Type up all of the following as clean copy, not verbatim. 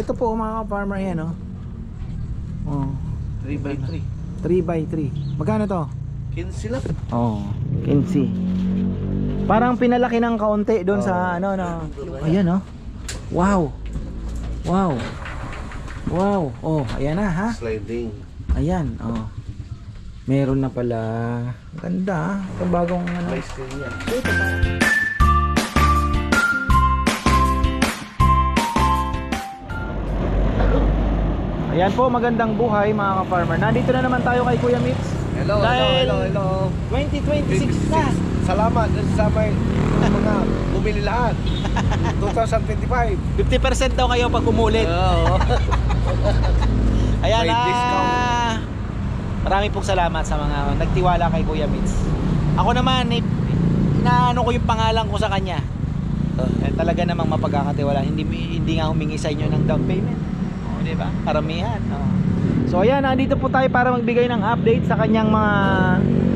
Ito po mga ka-farmer yan, oh. Oh. 3x3. 3x3. Magkano to? 15 lang. Oh, 15. Parang pinalaki ng kaunti doon sa ano no. Ayan oh. Wow. Wow. Wow. Oh, ayan na ha. Sliding. Ayan, oh. Meron na pala. Ganda, ito bagong ano. May screen yan. Ito parang Ayan po, magandang buhay mga ka-farmer. Nandito na naman tayo kay Kuya Mitz. Hello, Dahil hello. 2026 na. Salamat sa may mga bumili lahat. 2025. 50% daw kayo pag umulit. Oo. Ayan May na. discount. Marami pong salamat sa mga nagtiwala kay Kuya Mitz. Ako naman, inaano ko yung pangalan ko sa kanya. Talaga namang mapagkakatiwala. Hindi nga humingi sa inyo ng down payment. O, di ba? Karamihan. O. So ayan, nandito po tayo para magbigay ng update sa kanyang mga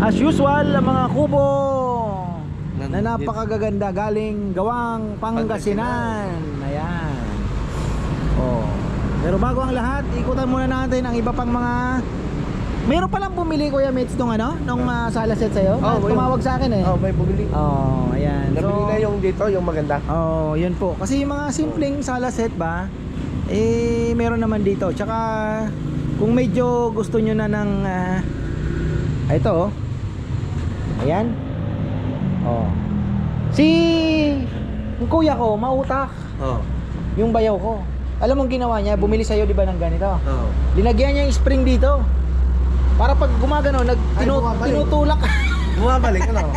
as usual, mga kubo na napakagaganda galing Gawang Pangasinan. Ayan. Oh. Pero bago ang lahat, ikutan muna natin ang iba pang mga. Meron palang bumili Kuya Mitz nung ano, nung sala set sa'yo. Tumawag sa akin eh. Oh, may bumili. Oh, ayan. Nabili na yung dito, yung maganda. Oh, yun po. Kasi yung mga simpleng sala set ba, eh meron naman dito. Tsaka kung medyo gusto nyo na ng ito oh. Ayan. Oh. Si yung kuya ko, mautak. Oh. Yung bayaw ko. Alam mong ginawa niya, bumili sa'yo di ba ng ganito? Oh. Linagyan niya yung spring dito. Para pag gumagano, bumabalik. tinutulak. Bumabalik, ano?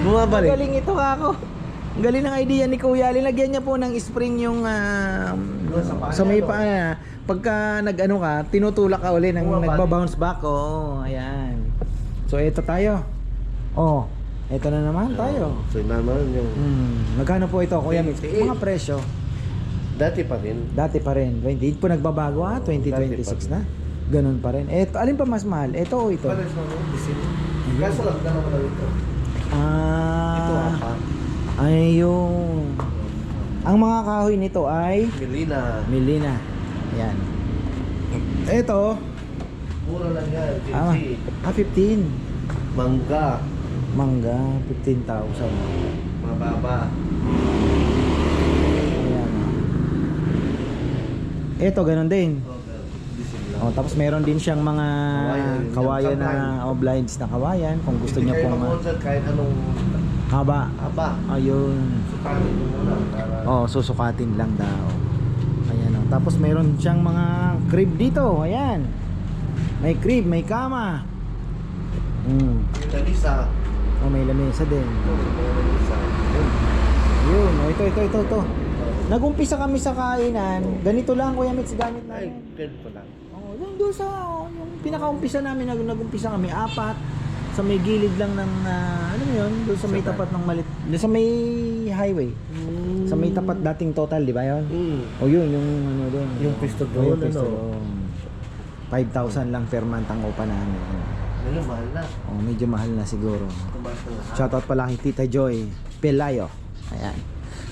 Bumabalik. Galing ito ako. Ang galing ng idea ni Kuya. Linagyan niya po ng spring yung sa may paa. Pagka nag-ano ka, tinutulak ka uli ng nagba-bounce back. Oh, ayan. So ito tayo. Oh, ito na naman tayo. So naman yung Magkano po ito, Kuya Mitz? 28. Mga presyo. dati pa rin. Dati pa rin. 28 po nagbabago ha. 2026 na. Ganun pa rin. Ito, alin pa mas mahal? Ito o ito? Pares mo, disin. Kaso lang, dalawa lang ito. Ito Ah, apa. ayun. Ang mga kahoy nito ay Melina. Melina. Ayan. Ito, Mura lang yan. 15. Mangga. Mangga, 15,000. Mababa. Ayan. Ito, ganun din. Disin lang. Oh, tapos meron din siyang mga kawayan na blinds na kawayan kung gusto niya Hindi kayo pong mag-order kahit anong haba. haba. Ayun. Sukanin mo muna. Para... Oh, susukatin lang daw. Ayan oh. Tapos meron siyang mga crib dito. Ayan. May crib, may kama. Yung lamisa. Oh, may lamesa din. May lamisa. Yun, oh, ito. Nag-umpisa kami sa kainan. Ganito lang Kuya Mitz gamit Ay, namin. ganito lang. Oh, yung doon sa yung pinaka-umpisa namin nag-umpisa kami 4 sa may gilid lang ng ano mo yun, doon sa may tapat ng malit, doon sa may highway. Sa may tapat dating total, di ba yun? O yun, yung ano doon. Yung pisto Oh, doon, yung pisto ano? doon. 5,000 lang per month ang upa namin. Ano, mahal na. Oh, medyo mahal na siguro. Tumaas na lahat. Shoutout pala kay Tita Joy Pelayo. Ayan.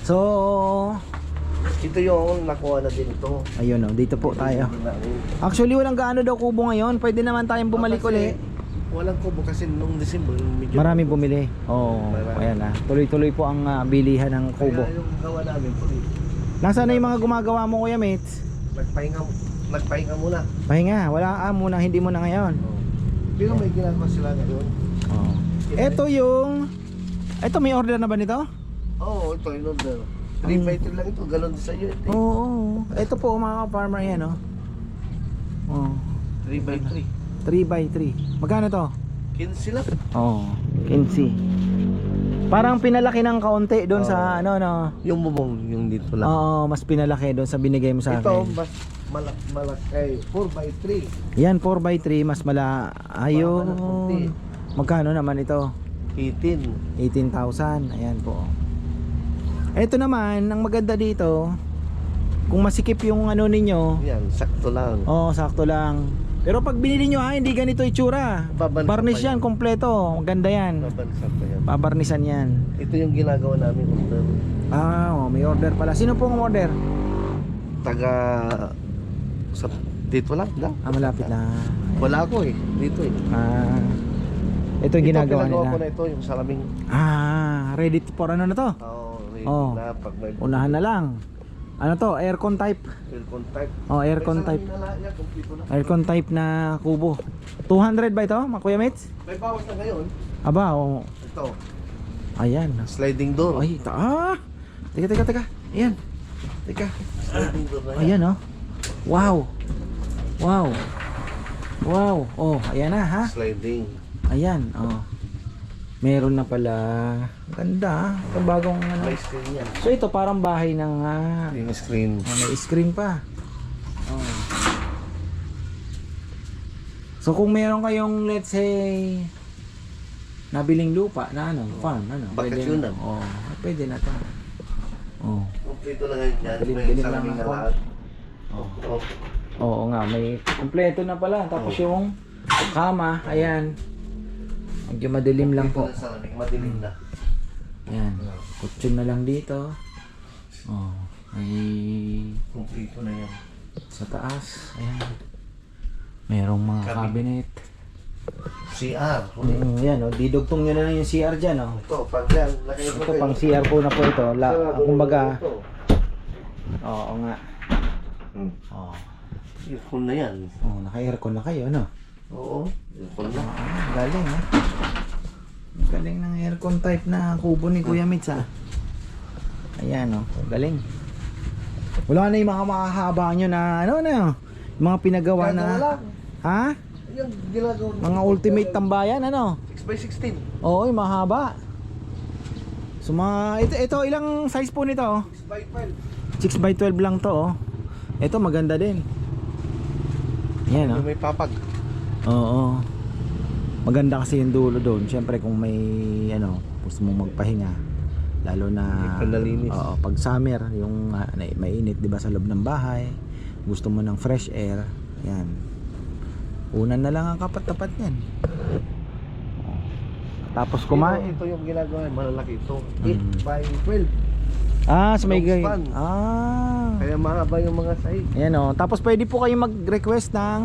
So, Ito yung nakuha na din ito. ayun oh, dito po tayo. Actually, walang gaano daw kubo ngayon. Pwede naman tayong bumalik uli. Walang kubo kasi nung December medyo Maraming bumili. Oh, ayan na. Tuloy-tuloy po ang bilihan ng kubo. Kaya yung gawa namin po Nasaan na yung mga gumagawa mo Kuya Mitz? nagpahinga muna. Pahinga, wala muna, hindi mo na ngayon. Pero may ginagawa sila ngayon. Oh. Ito may order na ba nito? Oo, ito in order. 3x3 lang ito, galon din sa iyo ito. Oo. Ito po mga farmer yan oh. Oh. 3x3. 3x3. Magkano to? 15 lang. Oh, 15. Parang pinalaki ng kaunti doon sa ano no. Yung bubong, yung dito lang. Oo, mas pinalaki doon sa binigay mo sa Ito, akin. mas malaki. 4x3. Yan 4x3 mas ayun. Baba ng konti. Magkano naman ito? 18. 18,000. Ayan po. Ito naman, ang maganda dito, kung masikip yung ano ninyo, Yan, sakto lang. sakto lang. Pero pag binili nyo hindi ganito itsura. Babansa Varnish pa yan, yan. kompleto. Maganda yan. Babansak pa yan. Babarnisan yan. Ito yung ginagawa namin order. May order pala. Sino pong order? taga sa dito lang. Malapit na. Wala ako eh. Dito eh. Ito yung ginagawa pinagawa nila. ko na ito, yung salaming. Ready for ano na to? Ready Oh. na pag may Unahan na lang. Ano to? Aircon type. aircon type. Aircon May type. salamin na lahat yan, kumpleto na. Aircon type na kubo. 200 ba ito, mga Kuya Mates? May bawas na ngayon. Aba, Ito, ayan. sliding door. Ay, Teka. Ayan. Teka. Sliding door na yan. Ayan, oh. Wow. Oh, ayan na, ha? Sliding. Ayan, oh. Meron na pala. Ganda, ah. Ito bagong ano. May screen yan. So ito parang bahay ng Yung screen. may screen pa. Oh. So kung meron kayong let's say nabiling lupa na farm, Bakasyonan. Pwede na 'to. Oh. Kumpleto na ngayon yan. May Dilim-dilim lang salamin na ako. lahat. Oh. Oo nga, may kumpleto na pala. Tapos yung kama, ayan. Medyo madilim lang po. Kumpleto na salamin, madilim na. Ayan. Kutsyon na lang dito. Oh, ay Kumpleto na yan. sa taas. Ayan. Merong mga cabinet. CR. Ayan, didugtong nyo na lang yung CR dyan, oh. Ito, pag yan, laki mo Ito pang CR po na po ito. Kumbaga, oo nga. Oh. Earphone na yan. Naka-aircon na kayo, no? Oo, earphone na. Galing, ha? Galing ng aircon type na kubo ni Kuya Mitz, ha? Ayan, oh. Galing. Wala na yung mga makahaba nyo na, yung mga pinagawa na, ha? Yung ginagawa. Mga ultimate tambayan, 6x16. Oo, yung mahaba. So ito ilang size po nito? 6x12. 6x12 lang to, oh. Ito maganda din. Yan, oh. May papag. Oo. Maganda kasi yung dulo doon. Siyempre kung may gusto mong magpahinga, lalo na Panalinis. pag summer, yung mainit, 'di ba, sa loob ng bahay, gusto mo ng fresh air. Yan. Unan na lang ang kapat-tapat niyan. Tapos kumain. Ito yung ginagawa, malalaki ito. Mm. 8x12. Sa may Long gay. span. Kaya mahaba yung mga sahig. Ayan, oh. Tapos pwede po kayong mag-request ng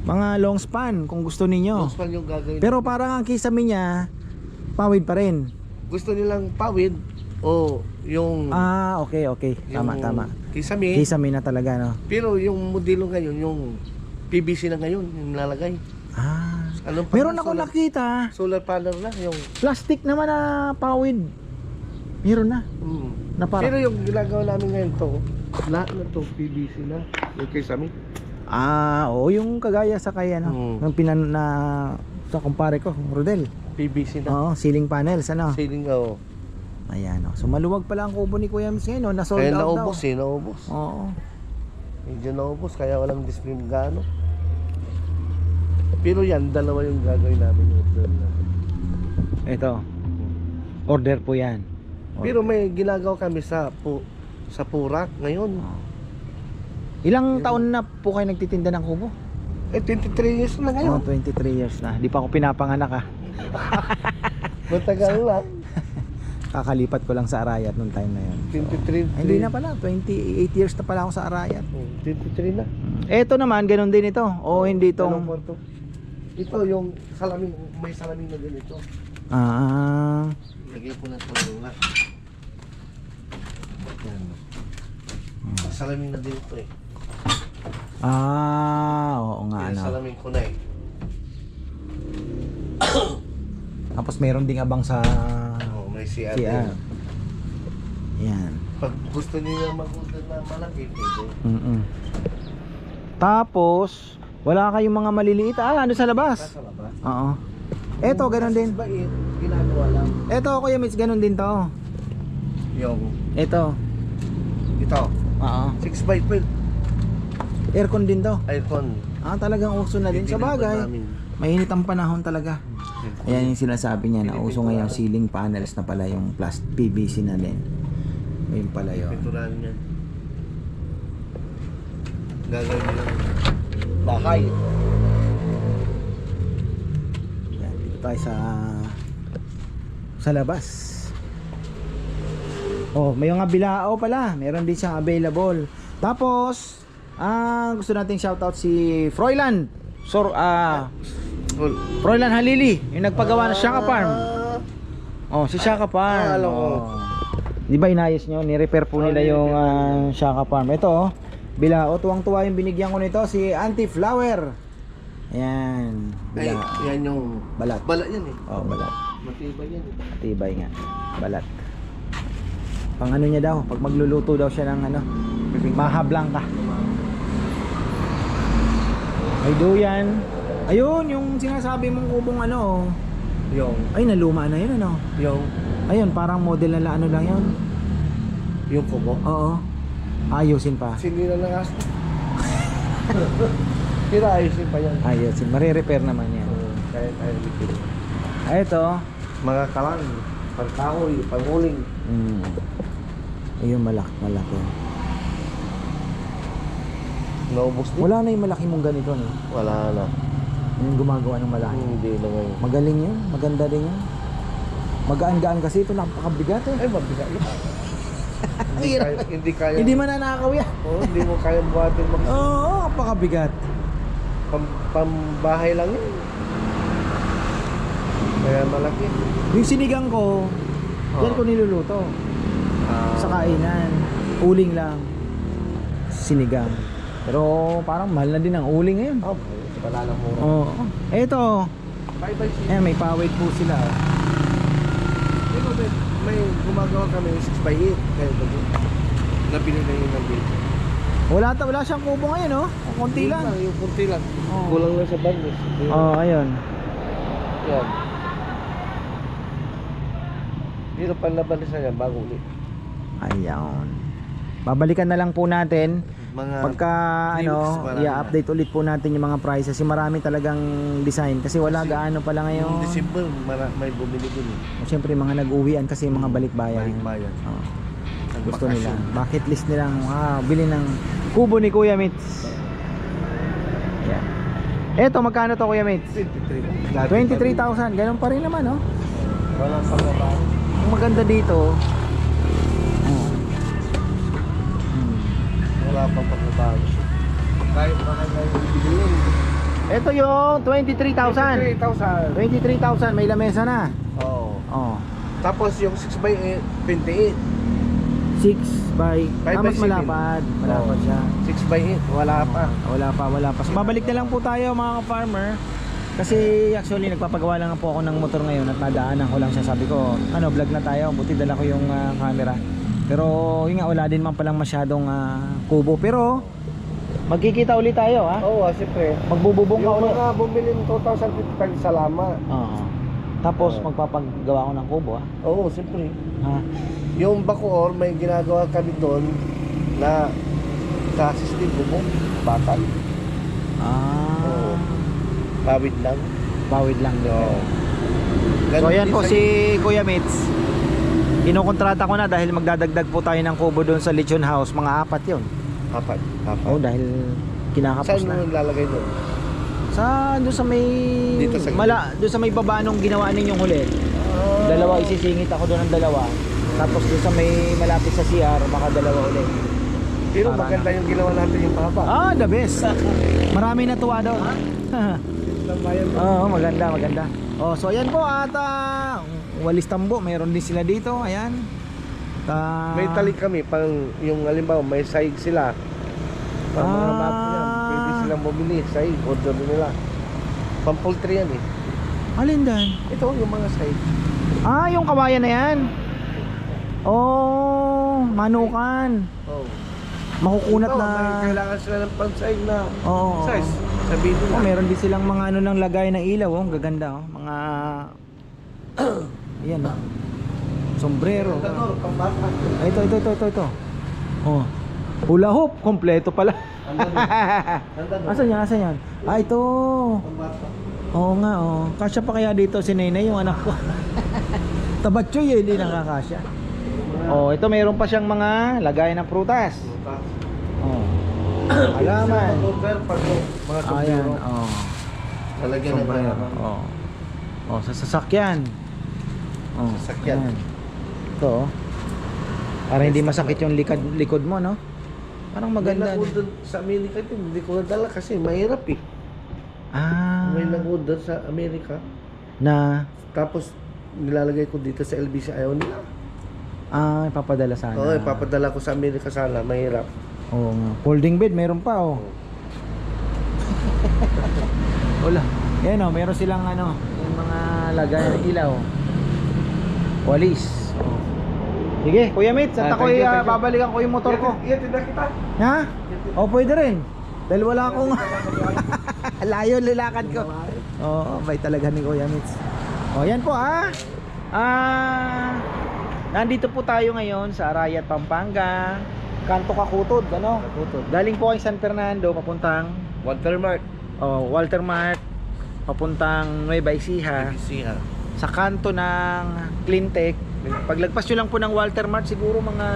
mga long span kung gusto ninyo. Long span yung gagawin. Pero parang ang kisame niya, pawid pa rin. Gusto nilang pawid o yung Okay. Tama. Kisame. Kisame na talaga, no? Pero yung modelo ngayon, yung PVC na ngayon, yung nalalagay. Anong Meron pang- ako solar- nakita. Solar panel na yung Plastic naman na pawid. Meron na. Na parang, Pero yung ginagawa namin ngayon to, lahat na to PVC na. Yung kisame. yung kagaya sa kaya, ng sa kumpare ko, Rodel. PVC na. Oo, ceiling panels, Ceiling Ayan, oh. So maluwag pala ang kubo ni Kuya Mitz ngayon, no? Na-sold Kaya out naubos daw. naubos. Oo. Medyo naubos, kaya walang display gaano. Pero yan, dalawa yung gagawin namin yung order namin. Ito. Order po 'yan. Pero may ginagawa kami sa Purak ngayon. Ilang taon na po kayo nagtitinda ng kubo? 23 years na ngayon. 23 years na. Di pa ako pinapanganak, ah. Matagal lang. Kakalipat ko lang sa Arayat nung time na yun. 23. Hindi na pala, 28 years na pala ako sa Arayat. 23 na. Ito naman, ganun din ito. O hindi Dalawang itong... kwarto. Ito yung salamin, may salamin na ganito. Lagay ko na ito lang. Yan. Salamin na din ito eh. Oo nga, Kaya salamin ko na eh. Tapos meron ding abang sa... May CR. CR. Yan. Pag gusto niyo mag-order na malaki, pwede. Tapos, wala kayong mga maliliit. Ano sa labas? Sa labas. Oo. Ito, ganun din. Bait, ginagawa lang. Ito, Kuya Mitz, ganun din to. Yung, Ito. ito. Oo. 6x12. Aircon din to. Aircon. Talagang uso na din. Sa bagay, mainit ang panahon talaga. Ayan yung sinasabi niya na uso ngayon ceiling panels na pala yung plus PVC na din. Ayun pala yun. Pinturan yan. Gagawin nilang bahay. Yan, dito tayo sa labas. May mga bilao pala. Meron din siyang available. Tapos, gusto nating shoutout si Froilan. Froilan Halili, yung nagpagawa ng Shaka Farm. Oh, si Shaka Farm. alam ko. Di ba inayos nyo? Ni-repair po nila yung Shaka Farm. Ito, oh, bilao. Tuwang-tuwa yung binigyan ko nito, si Auntie Flower. Ayan. Ay, Bilao. yan yung Balat. balat yan eh. Oh, balat. Matibay yan eh. Tibay nga. Balat. Pang ano niya daw, pag magluluto daw siya ng ano, mahablang ka. May duyan. Ayun, yung sinasabi mong kubong ano. Yung, Ay, naluma na yun ano. yung, Ayun, parang model na ano lang yun. yung kubo. Oo. Ayusin pa. Sinira ng aso. Kira ayusin pa yan. Ayusin. Mare-repair naman yan. Kahit tayo likid. Ito. Mga kalang, pagkahoy, panguling. Ayun, malaki. Naubos din? Wala na yung malaki mong ganito, no? Wala na. Yung gumagawa ng malaki. Hindi na ngayon. Magaling yun. Maganda din yun. Magaan-gaan kasi ito. Napakabigat eh. Ay, mabigat yun. Hindi kaya. Hindi man nanakaw yan. Oo, hindi mo kaya buhatin mag... Oo, napakabigat. Pambahay lang yun. Kaya malaki. Yung sinigang ko, yan ko niluluto. Sa kainan. Uling lang. Sinigang. Pero parang mahal na din ang uling ngayon. Oh, wala na mura. Oo. Ito. Bye-bye siya. Ayan, may pawid po sila. May gumagawa kami 6x8. Kaya ba yun? Nabili na yun ng bill. Wala siyang kubo ngayon, oh. Konti lang. Yung kunti lang. Oo. Kulang lang sa bandis. Oo, ayun. Yan. Hirap ang laban sa yan bago ulit. Ayun. Babalikan na lang po natin Mga pagka i-update ulit po natin yung mga prices kasi marami talagang design kasi wala gaano pala yung ngayon. December may bumili dun eh. Siyempre mga nag-uwian kasi mga balikbayan. Balikbayan. Oo. Gusto nila. Bucket list nilang bili ng kubo ni Kuya Mitz. Yeah. Eto, magkano to Kuya Mitz? 23,000. Ganun pa rin naman, oh. Wala pa ba? Ang maganda dito, Wala pa pagbabago. Kahit baka ngayon bilhin. ito yung 23,000. 23,000. 23,000, may lamesa na. Oo. Oh. Tapos yung 6x8, 28. 6 by, 5 by mas 7. malapad siya. 6x8, wala pa. Wala pa. So babalik na lang po tayo mga ka-farmer. Kasi actually nagpapagawa lang po ako ng motor ngayon at nadaanan ko lang siya. Sabi ko, vlog na tayo. Buti dala ko yung camera. Pero yun nga, wala din man palang masyadong kubo. Pero magkikita ulit tayo, ha? Oo, siyempre. Magbububong ka Yung ulit. mga bumili ng 2,055 salamat. Oo. Tapos magpapagawa ko ng kubo, ha? Oo, siyempre. Ha? Yung Bacoor, may ginagawa kami doon na sa system bubong, bakal. Oo. Pawid lang. Bawid lang din. Oo. So Ganun ayan din po sa- si Kuya Mitz. Kinukontrata ko na dahil magdadagdag po tayo ng kubo doon sa Lechon House. Mga 4 yun. Apat. Oh, dahil kinakapos Saan na. mo lalagay doon? Doon sa may Dito sa doon sa may baba nung ginawa ninyong huli. Dalawa isisingit ako doon ng dalawa. Tapos doon sa may malapit sa CR, baka dalawa ulit. Pero Para maganda yung ginawa natin yung papa. The best. Marami natuwa doon. Oo, maganda. Oh, so ayan po at Walis Tambo, mayroon din sila dito. Ayan. May tali kami pang yung halimbawa may sahig sila. Pang mga bata yan, pwede silang bumili sahig, order nila. Pang poultry yan eh. Alin dan? Ito yung mga sahig. Yung kawayan na yan. Oh, manukan. Oh. Makukunat Ito, na. may kailangan sila ng pansahig na Oo. size. Sabihin nila. Meron din silang mga ng lagay ng ilaw, ang gaganda, mga ayan, sombrero. Ano, pang bata. Ito. Oh. Hula hoop, kompleto pala. Asan yan? Ito. Pang bata. Oo nga, oh. Kasya pa kaya dito si Nenay, yung anak ko. Tabatchoy hindi nakakasya. Oh, ito mayroon pa siyang mga lagay ng prutas. Oh. Halaman. Mga Ayan, sombrero. oh. Lalagyan ng Sombrero. halaman. Oh. Oh, sa sasakyan. Oh, Sasakyan. ayan. Ito, oh. Para hindi masakit yung likod mo, no? Parang May maganda. nag-order sa Amerika ito, hindi ko nadala kasi mahirap eh. Ah, May nag-order sa Amerika, na tapos nilalagay ko dito sa LBC, ayaw nila. ipapadala sana. Oo, ipapadala ko sa Amerika sana, mahirap. Oo nga. Folding bed, meron pa oh. Wala. Yan oh, meron silang ano, yung mga lagay ng ilaw. Walis. Oh. Sige, Kuya Mitch, at Thank you, thank you. babalikan ko yung motor ko. Iya, tinda kita. Ha? O, pwede rin. Dahil wala akong layo lilakad ko. Oo, bay talaga ni Kuya Mitch. O, yan po nandito po tayo ngayon sa Arayat, Pampanga. Kanto Kakutod, ano? Kakutod. Galing po kay San Fernando, papuntang Watermark. Walter Mart, papuntang Nueva Ecija. LBC ha. Sa kanto ng Cleantech. Paglagpas nyo lang po ng Walter Mart, siguro mga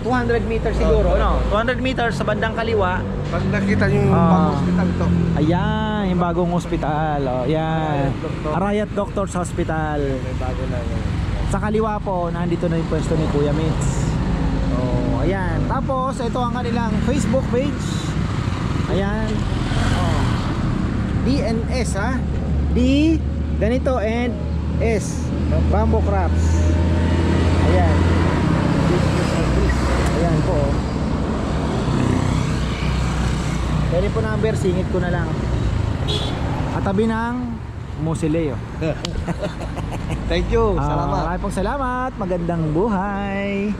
200 meters siguro, no? 200 meters sa bandang kaliwa. Pag nakita nyo yung Ah. hospital to. Ayan, yung bagong ospital. Oh, yan. Arayat Doctors Hospital. May bago na yun. Sa kaliwa po, nandito na yung pwesto ni Kuya Mitz. Oh, ayan. Tapos, ito ang kanilang Facebook page. Ayan. Oh. DNS ha. D, ganito, and S. Bamboo Crafts. Ayan. Ayan po. Oh. Pwede po number, singit ko na lang. Katabi ng Musileo. Thank you. Maraming pong salamat. Magandang buhay.